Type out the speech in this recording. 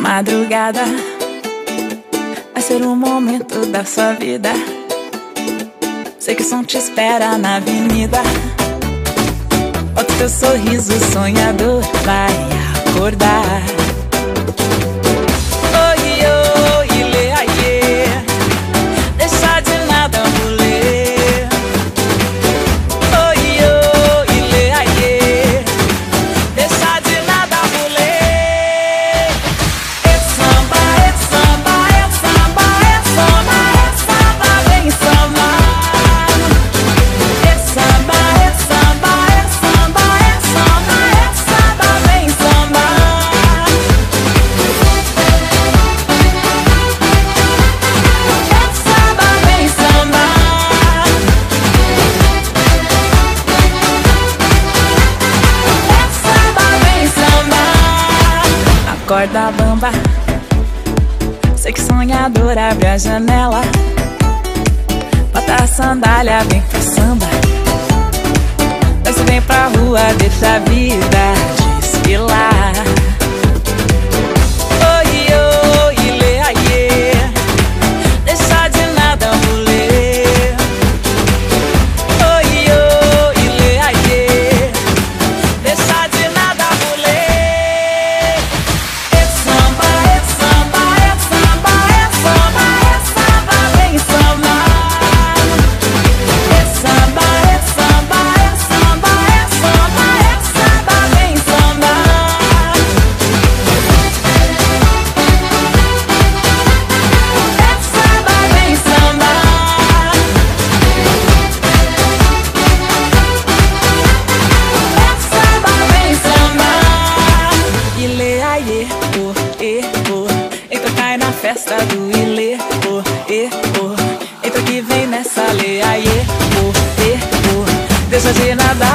madrugada vai ser um momento da sua vida. Sei que o som te espera na avenida. Bota teu sorriso sonhador, vai acordar. Oi, oi, lê, aiê, deixa de nada rolê. Oi, oi, lê, aiê, deixa de nada rolê. É samba, é samba, é samba, é samba, é samba, vem samba. É samba, é samba, é samba, é samba, é samba, vem samba. É samba, vem samba. É samba, vem samba. Acorda, bamba. Sei que sonhador, abre a janela. Bota a sandália, vem pro samba. Desce, vem pra rua, deixa a vida desfilar. Oi, oi, lê, aiê, deixa de nada rolê. Oi, oi, lê, aiê, deixa de nada rolê. É samba, é samba, é samba, é samba, é samba, vem samba. É samba, é samba, é samba, é samba, é samba, vem samba. É samba, vem samba. É samba, vem samba. Ilê, aiê, oh, oh. Entra, cai na festa do Ilê, oh, oh. Entra que vem nessa lê, aiê, oh, oh. Deixa de nadar.